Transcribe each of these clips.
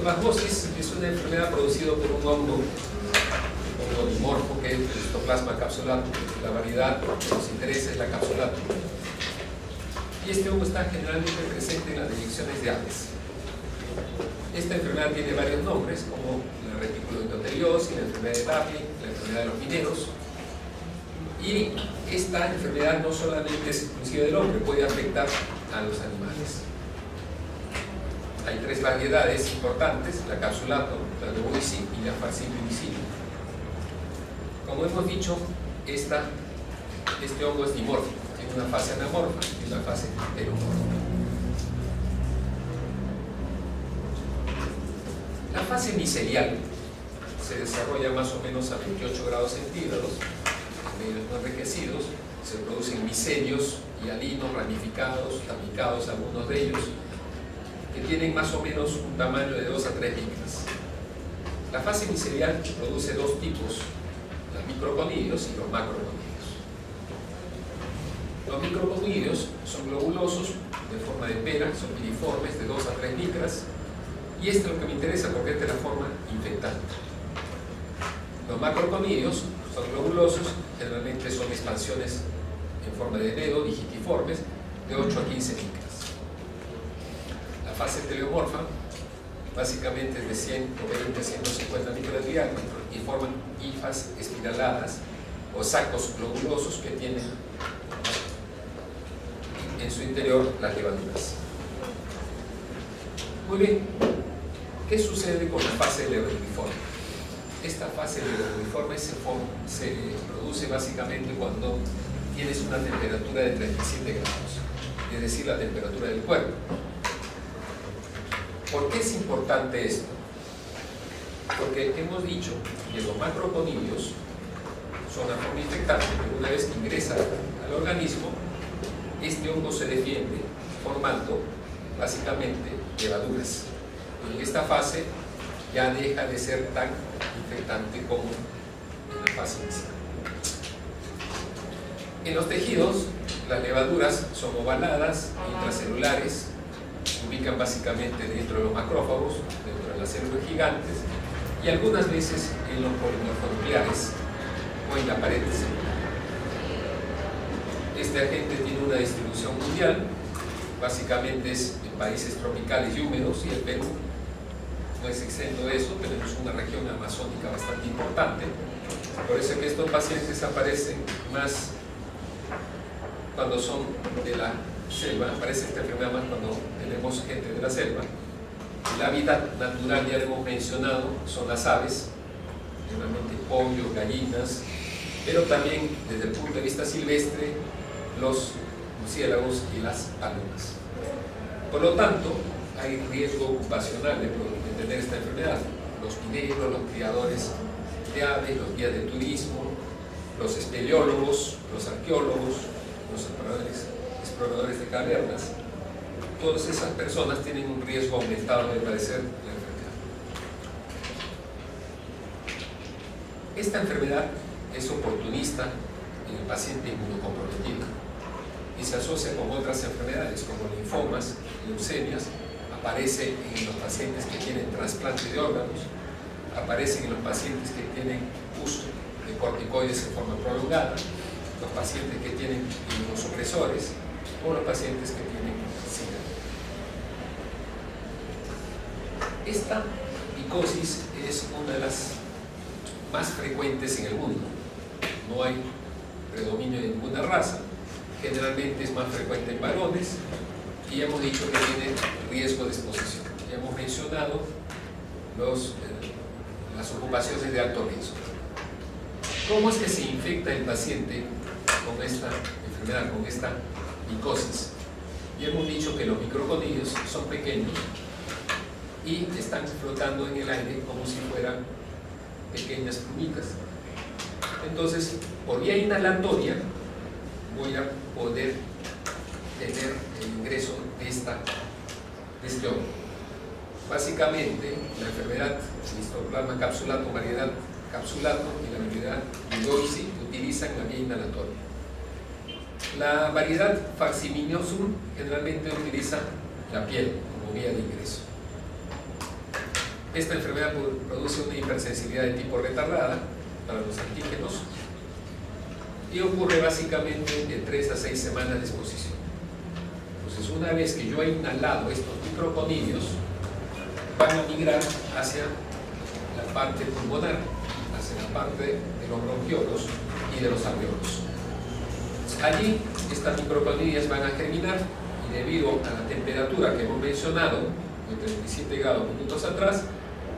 histoplasmosis es una enfermedad producida por un hongo dimorfo que es el Histoplasma capsulatum. La variedad que nos interesa es la capsulatum. Y este hongo está generalmente presente en las deyecciones de aves. Esta enfermedad tiene varios nombres, como la reticuloendoteliosis, la enfermedad de Darling, la enfermedad de los mineros. Y esta enfermedad no solamente es exclusiva del hombre, puede afectar a los animales. Hay tres variedades importantes: la capsulatum, la lobuisi y la falciparum. Como hemos dicho, este hongo es dimórfico, tiene una fase anamorfa y una fase heteromorfa. La fase micelial se desarrolla más o menos a 28 grados centígrados, en medios no enriquecidos. Se producen micelios hialinos ramificados, tapicados, algunos de ellos, que tienen más o menos un tamaño de 2 a 3 micras. La fase micelial produce dos tipos: los microconidios y los macroconidios. Los microconidios son globulosos, de forma de pera, son piriformes, de 2 a 3 micras, y esto es lo que me interesa porque esta es la forma infectante. Los macroconidios son globulosos, generalmente son expansiones en forma de dedo, digitiformes, de 8 a 15 micras. La fase teleomorfa básicamente es de 120 a 150 micras de diámetro y forman hifas espiraladas o sacos globulosos que tienen en su interior las levaduras. Muy bien, ¿qué sucede con la fase levaduliforme? Esta fase levaduliforme se produce básicamente cuando tienes una temperatura de 37 grados, es decir, la temperatura del cuerpo. ¿Por qué es importante esto? Porque hemos dicho que los macroconidios son una forma infectante, pero una vez que ingresa al organismo, este hongo se defiende formando básicamente levaduras. Y en esta fase ya deja de ser tan infectante como en la fase inicial. En los tejidos, las levaduras son ovaladas, intracelulares, se ubican básicamente dentro de los macrófagos, dentro de las células gigantes, y algunas veces en los polimorfonucleares o en la pared celular. Este agente tiene una distribución mundial, básicamente es en países tropicales y húmedos, y el Perú no es exento de eso. Tenemos una región amazónica bastante importante, por eso es que estos pacientes aparecen más cuando son de la selva, aparece esta enfermedad más cuando tenemos gente de la selva. El hábitat natural, ya lo hemos mencionado, son las aves, generalmente pollos, gallinas, pero también desde el punto de vista silvestre, los murciélagos y las palomas. Por lo tanto, hay riesgo ocupacional de tener esta enfermedad. Los mineros, los criadores de aves, los guías de turismo, los espeleólogos, los arqueólogos, los exploradores de cavernas, todas esas personas tienen un riesgo aumentado de padecer la enfermedad. Esta enfermedad es oportunista en el paciente inmunocomprometido y se asocia con otras enfermedades como linfomas, leucemias, aparece en los pacientes que tienen trasplante de órganos, aparecen en los pacientes que tienen uso de corticoides en forma prolongada, los pacientes que tienen inmunosupresores o los pacientes que tienen SIDA. Esta micosis es una de las más frecuentes en el mundo. No hay predominio de ninguna raza, generalmente es más frecuente en varones y hemos dicho que tiene riesgo de exposición. Ya hemos mencionado las ocupaciones de alto riesgo. ¿Cómo es que se infecta el paciente con esta enfermedad, con esta micosis? Ya hemos dicho que los microconidios son pequeños y están flotando en el aire como si fueran pequeñas plumitas. Entonces, por vía inhalatoria voy a poder tener el ingreso de este hongo. Básicamente, la enfermedad Histoplasma capsulatum, variedad capsulatum, y la variedad Ligoisi utilizan la vía inhalatoria. La variedad Falciparum generalmente utiliza la piel como vía de ingreso. Esta enfermedad produce una hipersensibilidad de tipo retardada para los antígenos y ocurre básicamente de 3 a 6 semanas de exposición. Entonces, una vez que yo he inhalado estos microconidios, van a migrar hacia la parte pulmonar, hacia la parte de los bronquiolos y de los alveolos. Allí, estas microconidias van a germinar y debido a la temperatura que hemos mencionado, de 37 grados minutos atrás,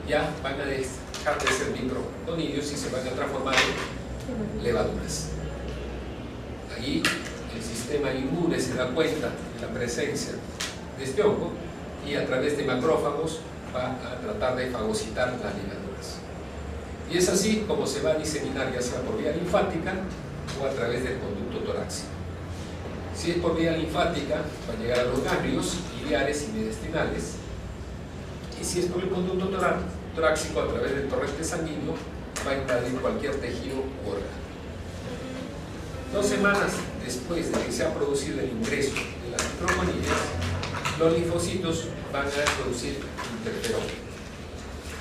ya van a dejar de ser microconidios y se van a transformar en levaduras. Allí el sistema inmune se da cuenta de la presencia de este hongo y a través de macrófagos va a tratar de fagocitar las levaduras. Y es así como se va a diseminar, ya sea por vía linfática o a través del conducto torácico. Si es por vía linfática, va a llegar a los ganglios biliares y mediastinales, y si es por el conducto torácico, a través del torrente sanguíneo, va a invadir cualquier tejido u órgano. 2 semanas después de que se ha producido el ingreso de las microconidias, los linfocitos van a producir interferón.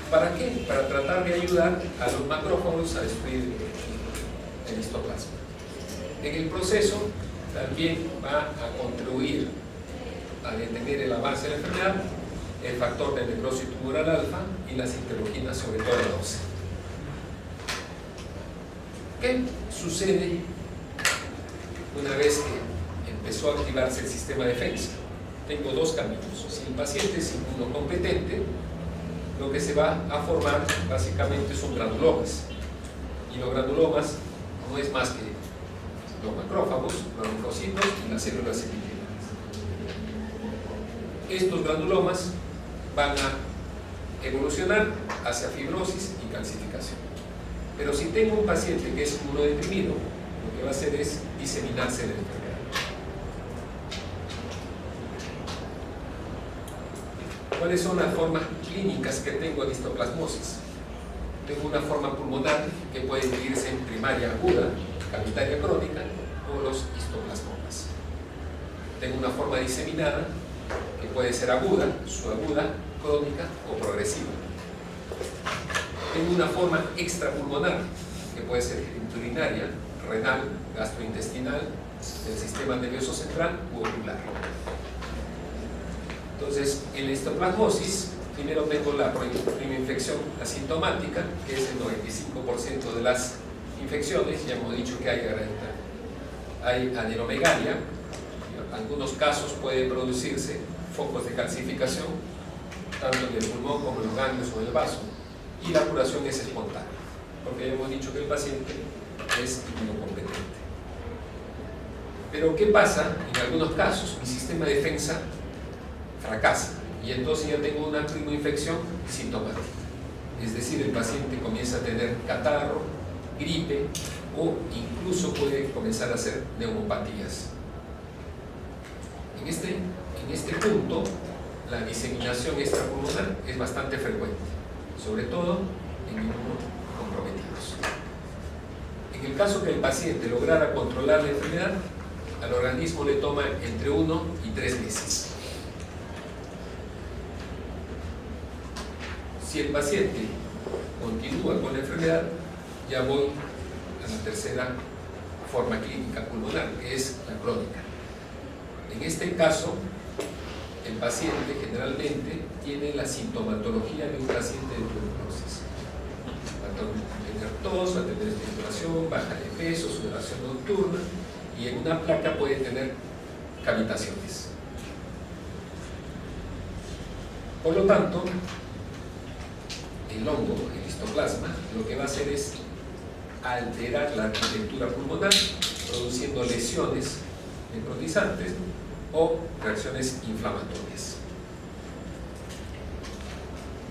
¿Para qué? Para tratar de ayudar a los macrófagos a destruir el histoplasma. En el proceso también va a contribuir a detener el avance de la enfermedad el factor de necrosis tumoral alfa y las interleuquinas, sobre todo la 12. ¿Qué sucede una vez que empezó a activarse el sistema de defensa? Tengo 2 caminos. Si el paciente es inmunocompetente, lo que se va a formar básicamente son granulomas. Y los granulomas no es más que los macrófagos, los linfocitos y las células epiteliales. Estos granulomas van a evolucionar hacia fibrosis y calcificación. Pero si tengo un paciente que es inmunodeprimido, lo que va a hacer es diseminarse la enfermedad. ¿Cuáles son las formas clínicas que tengo de histoplasmosis? Tengo una forma pulmonar que puede dividirse en primaria aguda, cavitaria crónica o los histoplasmomas. Tengo una forma diseminada que puede ser aguda, subaguda, crónica o progresiva. Tengo una forma extrapulmonar que puede ser urinaria, renal, gastrointestinal, del sistema nervioso central u ocular. Entonces, en la histoplasmosis, primero tengo la infección asintomática, que es el 95% de las infecciones. Ya hemos dicho que hay adenomegalia. En algunos casos puede producirse focos de calcificación, tanto en el pulmón como en los ganglios o en el vaso, y la curación es espontánea, porque ya hemos dicho que el paciente es inmunocompetente. Pero ¿qué pasa? En algunos casos mi sistema de defensa fracasa y entonces ya tengo una infección sintomática, es decir, el paciente comienza a tener catarro, gripe o incluso puede comenzar a hacer neumopatías. En este punto, la diseminación extrapulmonar es bastante frecuente, sobre todo en inmunocomprometidos. En el caso que el paciente lograra controlar la enfermedad, al organismo le toma entre 1 y 3 meses. Si el paciente continúa con la enfermedad, ya voy a la tercera forma clínica pulmonar, que es la crónica. En este caso, el paciente generalmente tiene la sintomatología de un paciente de tuberculosis. Va a tener tos, va a tener deshidratación, baja de peso, sudoración nocturna y en una placa puede tener cavitaciones. Por lo tanto, el hongo, el histoplasma, lo que va a hacer es alterar la arquitectura pulmonar, produciendo lesiones necrotizantes o reacciones inflamatorias.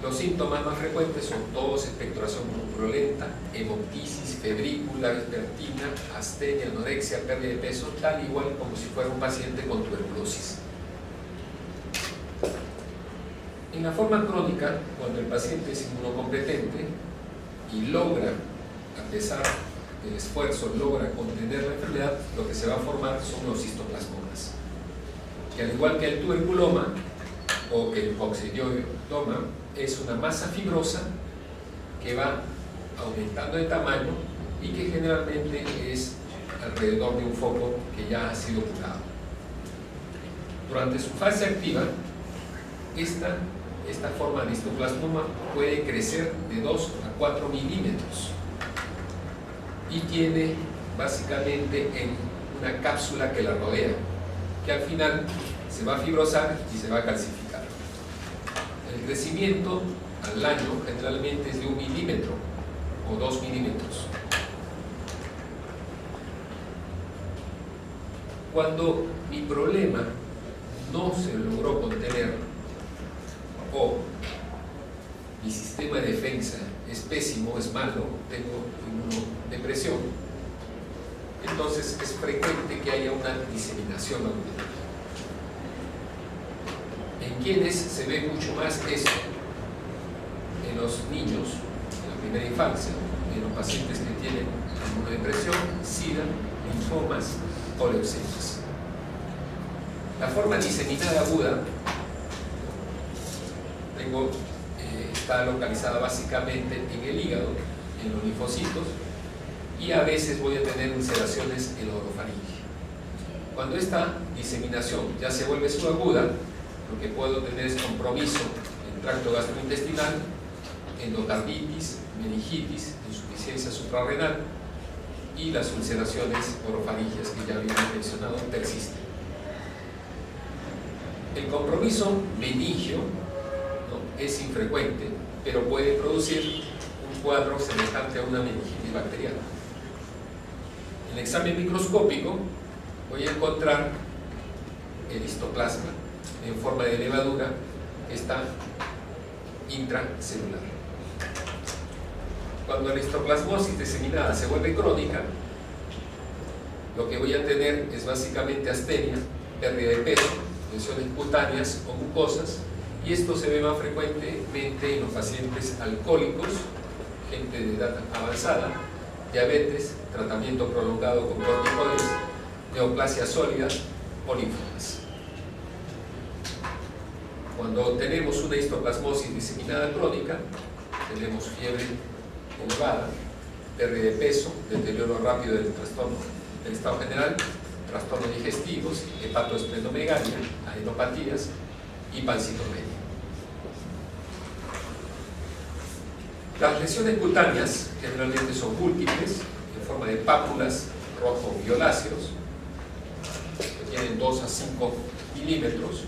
Los síntomas más frecuentes son tos, expectoración purulenta, hemoptisis, febrícula, vespertina, astenia, anorexia, pérdida de peso, tal igual como si fuera un paciente con tuberculosis. En la forma crónica, cuando el paciente es inmunocompetente y logra, a pesar del esfuerzo, logra contener la enfermedad, lo que se va a formar son los histoplasmomas, que al igual que el tuberculoma o que el coccidioma, es una masa fibrosa que va aumentando de tamaño y que generalmente es alrededor de un foco que ya ha sido curado. Durante su fase activa, esta forma de histoplasmoma puede crecer de 2 a 4 milímetros y tiene básicamente una cápsula que la rodea, que al final se va a fibrosar y se va a calcificar. El crecimiento al año generalmente es de 1 milímetro o 2 milímetros. Cuando mi problema no se logró contener o mi sistema de defensa es pésimo, es malo, tengo inmunodepresión, entonces es frecuente que haya una diseminación aguda. En quienes se ve mucho más esto, en los niños, en la primera infancia, en los pacientes que tienen inmunodepresión, SIDA, linfomas o leucemias. La forma diseminada aguda está localizada básicamente en el hígado, en los linfocitos, y a veces voy a tener ulceraciones en la orofaringe. Cuando esta diseminación ya se vuelve subaguda, lo que puedo tener es compromiso en el tracto gastrointestinal, endocarditis, meningitis, insuficiencia suprarrenal, y las ulceraciones orofaringeas que ya habíamos mencionado persisten. El compromiso meningio, ¿no?, es infrecuente, pero puede producir un cuadro semejante a una meningitis bacteriana. En el examen microscópico voy a encontrar el histoplasma en forma de levadura que está intracelular. Cuando la histoplasmosis diseminada se vuelve crónica, lo que voy a tener es básicamente astenia, pérdida de peso, lesiones cutáneas o mucosas, y esto se ve más frecuentemente en los pacientes alcohólicos, gente de edad avanzada, diabetes, tratamiento prolongado con corticoides, neoplasia sólida o linfomas. Cuando tenemos una histoplasmosis diseminada crónica, tenemos fiebre elevada, pérdida de peso, deterioro rápido del trastorno del estado general, trastornos digestivos, hepatoesplenomegalia, adenopatías y pancitomelia. Las lesiones cutáneas generalmente son múltiples, en forma de pápulas rojo-violáceos, que tienen 2 a 5 milímetros,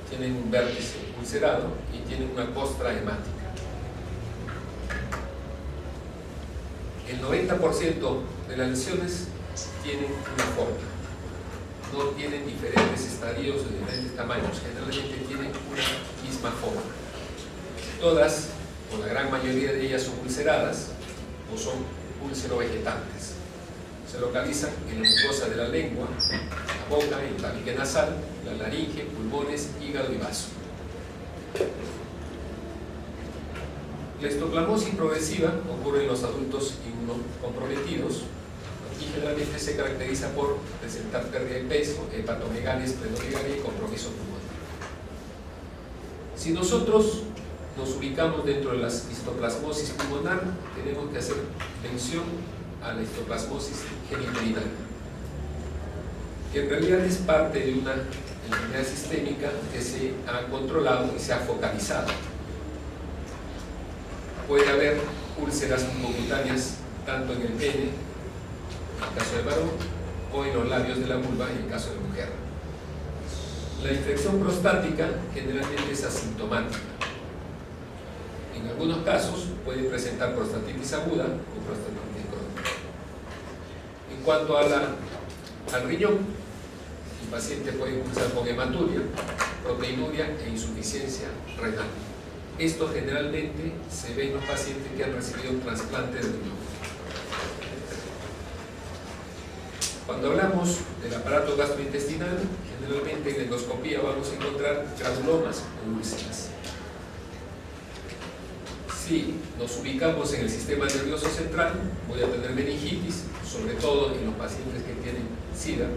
tienen un vértice ulcerado y tienen una costra hemática. El 90% de las lesiones tienen una forma, no tienen diferentes estadios o diferentes tamaños, generalmente tienen una misma forma. Todas, o la gran mayoría de ellas, son ulceradas o son ulcerovegetantes. Se localizan en la mucosa de la lengua, la boca, el tabique nasal, la laringe, pulmones, hígado y vaso. La histoplasmosis progresiva ocurre en los adultos inmunocomprometidos y generalmente se caracteriza por presentar pérdida de peso, hepatomegalia, esplenomegalia y compromiso pulmonar. Si nosotros nos ubicamos dentro de la histoplasmosis pulmonar, tenemos que hacer mención a la histoplasmosis genitourinaria, que en realidad es parte de una enfermedad sistémica que se ha controlado y se ha focalizado. Puede haber úlceras mucocutáneas tanto en el pene, en el caso de varón, o en los labios de la vulva, en el caso de mujer. La infección prostática generalmente es asintomática. En algunos casos puede presentar prostatitis aguda o prostatitis crónica. En cuanto al riñón, el paciente puede cursar con hematuria, proteinuria e insuficiencia renal. Esto generalmente se ve en los pacientes que han recibido un trasplante de riñón. Cuando hablamos del aparato gastrointestinal, generalmente en la endoscopía vamos a encontrar granulomas o úlceras. Si nos ubicamos en el sistema nervioso central, voy a tener meningitis, sobre todo en los pacientes que tienen SIDA,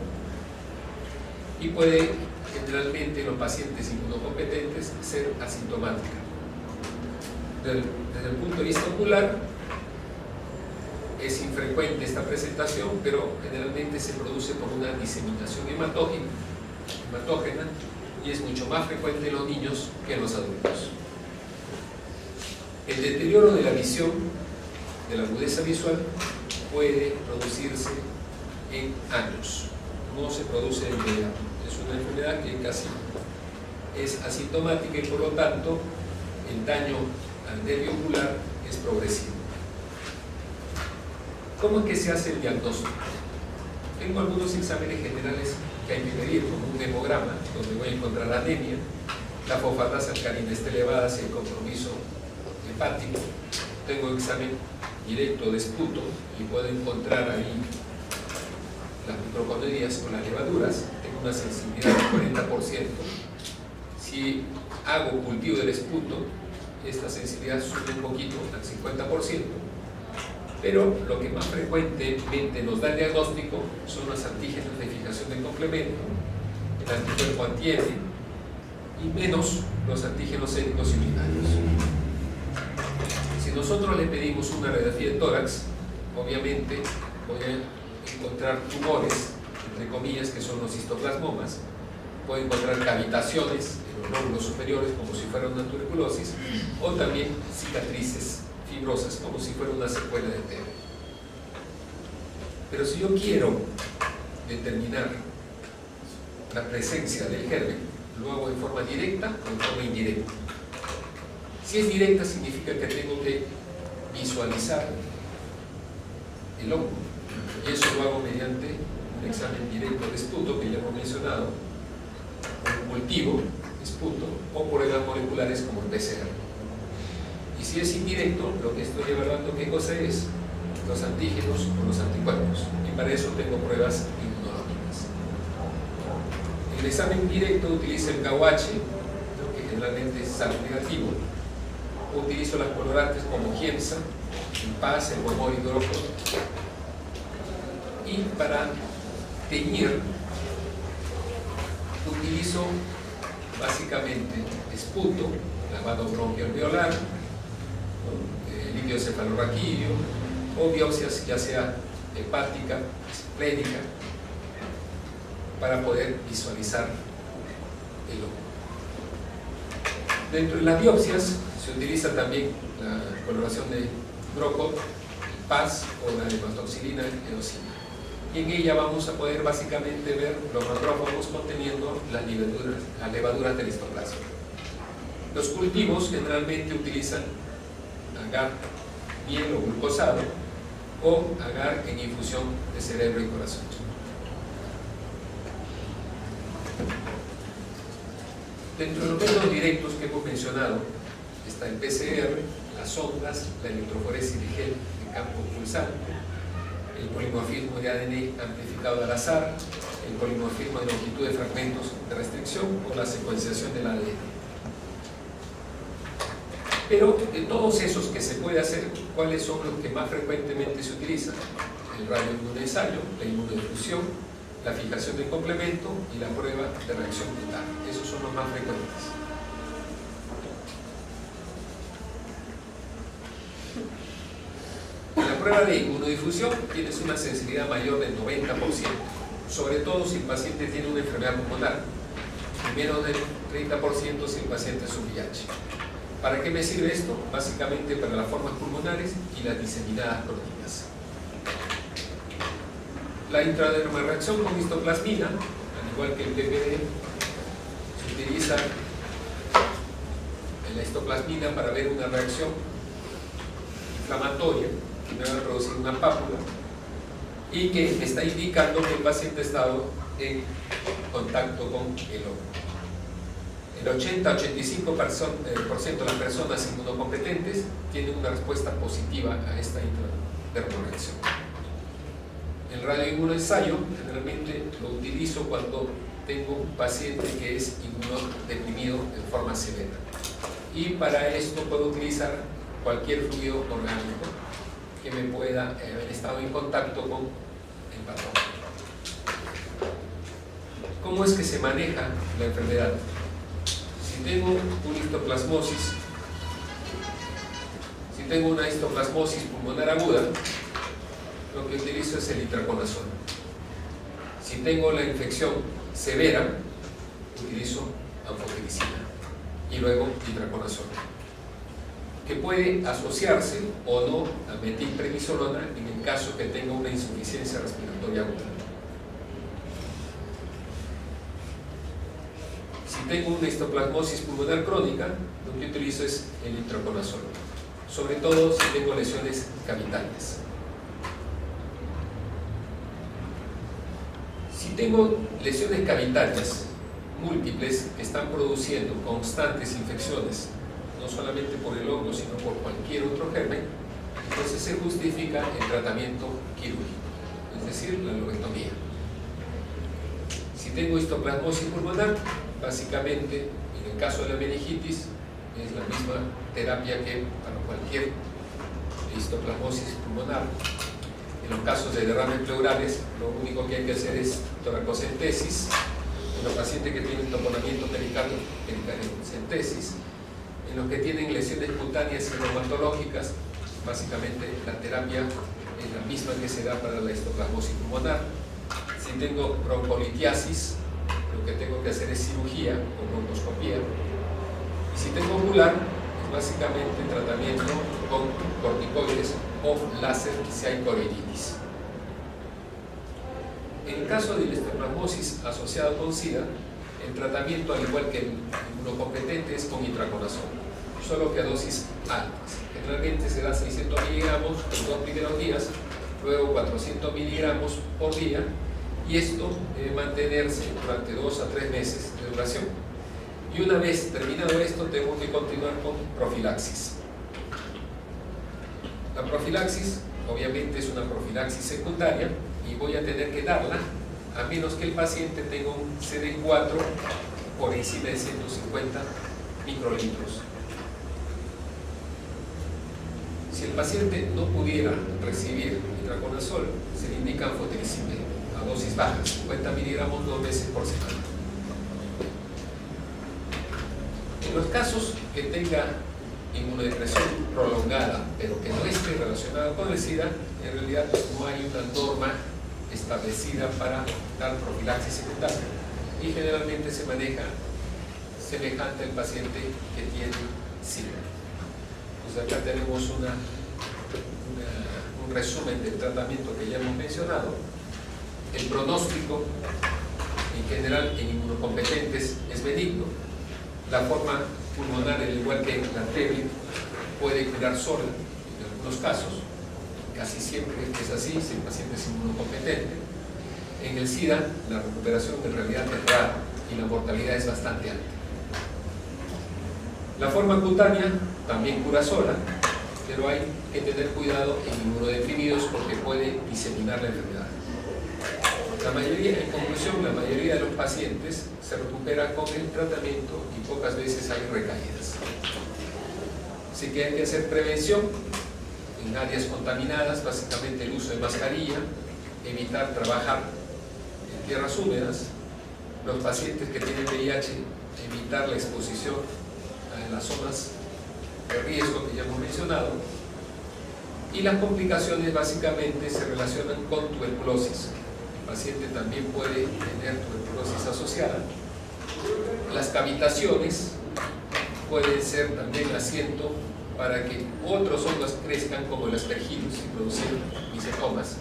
y puede generalmente en los pacientes inmunocompetentes ser asintomática. Desde el punto de vista ocular, es infrecuente esta presentación, pero generalmente se produce por una diseminación hematógena y es mucho más frecuente en los niños que en los adultos. El deterioro de la visión, de la agudeza visual, puede producirse en años, no se produce en inmediato. Es una enfermedad que casi es asintomática y por lo tanto el daño al nervio ocular es progresivo. ¿Cómo es que se hace el diagnóstico? Tengo algunos exámenes generales que hay que medir, como un hemograma, donde voy a encontrar anemia, la fosfatasa alcalina está elevada hacia el compromiso hepático. Tengo examen directo de esputo y puedo encontrar ahí las microconerias o las levaduras. Tengo una sensibilidad del 40%. Si hago cultivo del esputo, esta sensibilidad sube un poquito al 50%, pero lo que más frecuentemente nos da el diagnóstico son los antígenos de fijación de complemento, el anticuerpo anti-N, y menos los antígenos séricos y urinarios. Si nosotros le pedimos una radiografía de tórax, obviamente voy a encontrar tumores, entre comillas, que son los histoplasmomas. Puedo encontrar cavitaciones en los lóbulos superiores como si fuera una tuberculosis, o también cicatrices fibrosas como si fuera una secuela de TB. Pero si yo quiero determinar la presencia del germen, lo hago en forma directa o en forma indirecta. Si es directa, significa que tengo que visualizar el hongo, y eso lo hago mediante un examen directo de esputo, que ya hemos mencionado, un cultivo de esputo, o pruebas moleculares como el PCR. Y si es indirecto, lo que estoy evaluando, ¿qué cosa es? Los antígenos o los anticuerpos, y para eso tengo pruebas inmunológicas. El examen directo utiliza el KUH, que generalmente es SARS negativo. Utilizo las colorantes como Giemsa, el PAS, el bromuro hidrógeno. Y para teñir utilizo básicamente esputo, lavado bronquialveolar, líquido cefalorraquídeo, o biopsias ya sea hepática, esplénica, para poder visualizar el hongo. Dentro de las biopsias se utiliza también la coloración de Broco, PAS o la hematoxilina eosina. Y en ella vamos a poder básicamente ver los macrófagos conteniendo las levaduras del histoplasma. Los cultivos generalmente utilizan agar, miel o glucosado, o agar en infusión de cerebro y corazón. Dentro de los métodos directos que hemos mencionado está el PCR, las sondas, la electroforesis de gel de campo pulsante, el polimorfismo de ADN amplificado al azar, el polimorfismo de longitud de fragmentos de restricción o la secuenciación del ADN. Pero de todos esos que se puede hacer, ¿cuáles son los que más frecuentemente se utilizan? El radioinmunoensayo, la inmunodifusión, la fijación del complemento y la prueba de reacción cutánea. Esos son los más frecuentes. En la prueba de inmunodifusión tienes una sensibilidad mayor del 90%, sobre todo si el paciente tiene una enfermedad pulmonar, y menos del 30% si el paciente es un VIH. ¿Para qué me sirve esto? Básicamente para las formas pulmonares y las diseminadas crónicas. La intradermal reacción con histoplasmina, al igual que el PPD, se utiliza en la histoplasmina para ver una reacción inflamatoria que me va a producir una pápula y que me está indicando que el paciente ha estado en contacto con el hongo. El 80-85% de las personas inmunocompetentes tienen una respuesta positiva a esta intradermoreacción. El radioinmunoensayo generalmente lo utilizo cuando tengo un paciente que es inmunodeprimido en forma severa. Y para esto puedo utilizar cualquier fluido orgánico que me pueda haber estado en contacto con el patógeno. ¿Cómo es que se maneja la enfermedad? Si tengo una histoplasmosis Si tengo una histoplasmosis pulmonar aguda, lo que utilizo es el itraconazol. Si tengo la infección severa, utilizo anfotericina y luego itraconazol, que puede asociarse o no a metilprednisolona en el caso que tenga una insuficiencia respiratoria aguda. Si tengo una histoplasmosis pulmonar crónica, lo que utilizo es el itraconazol, sobre todo si tengo lesiones cavitarias. Si tengo lesiones cavitarias múltiples que están produciendo constantes infecciones, no solamente por el hongo, sino por cualquier otro germen, entonces se justifica el tratamiento quirúrgico, es decir, la lobectomía. Si tengo histoplasmosis pulmonar, básicamente, en el caso de la meningitis, es la misma terapia que para cualquier histoplasmosis pulmonar. En los casos de derrames pleurales, lo único que hay que hacer es toracocentesis. En los pacientes que tienen taponamiento pericardio, pericariocentesis. En los que tienen lesiones cutáneas y reumatológicas, básicamente la terapia es la misma que se da para la histoplasmosis pulmonar. Si tengo broncolitiasis, lo que tengo que hacer es cirugía o broncoscopía. Y si tengo ocular, es básicamente tratamiento con corticoides o láser si hay choroiditis. En el caso de la histoplasmosis asociada con SIDA, el tratamiento, al igual que el inmunocompetente, es con itraconazol, solo que a dosis altas. Generalmente se da 600 miligramos los 2 primeros días, luego 400 miligramos por día, y esto debe mantenerse durante 2 a 3 meses de duración. Y una vez terminado esto, tengo que continuar con profilaxis. La profilaxis, obviamente, es una profilaxis secundaria y voy a tener que darla a menos que el paciente tenga un CD4 por encima de 150 microlitros. Si el paciente no pudiera recibir itraconazol, se le indica anfotericina a dosis bajas, 50 miligramos 2 veces por semana. En los casos que tenga inmunodepresión prolongada, pero que no esté relacionada con el SIDA, en realidad no hay una norma establecida para dar profilaxis secundaria y generalmente se maneja semejante al paciente que tiene SIDA. Pues acá tenemos un resumen del tratamiento que ya hemos mencionado. El pronóstico en general en inmunocompetentes es benigno. La forma pulmonar, al igual que la TB, puede curar sola en algunos casos, casi siempre es así si el paciente es inmunocompetente. En el SIDA la recuperación en realidad es rara y la mortalidad es bastante alta. La forma cutánea también cura sola, pero hay que tener cuidado en inmunodeprimidos porque puede diseminar la enfermedad. En conclusión, la mayoría de los pacientes se recupera con el tratamiento y pocas veces hay recaídas. Así que hay que hacer prevención en áreas contaminadas, básicamente el uso de mascarilla, evitar trabajar en tierras húmedas, los pacientes que tienen VIH, evitar la exposición a las zonas de riesgo que ya hemos mencionado, y las complicaciones básicamente se relacionan con tuberculosis. El paciente también puede tener tuberculosis asociada. Las cavitaciones pueden ser también asiento para que otros hongos crezcan como el aspergillus y producir misetomas.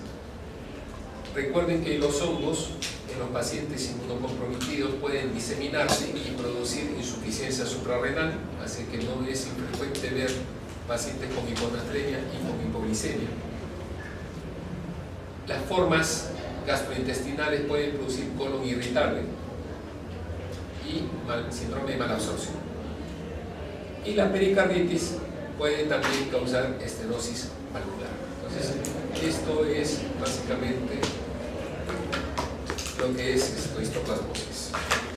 Recuerden que los hongos en los pacientes inmunocomprometidos pueden diseminarse y producir insuficiencia suprarrenal, así que no es infrecuente ver pacientes con hiponatremia y con hipoglicemia. Las formas gastrointestinales pueden producir colon irritable y síndrome de malabsorción. Y la pericarditis puede también causar estenosis valvular. Entonces, esto es básicamente lo que es histoplasmosis.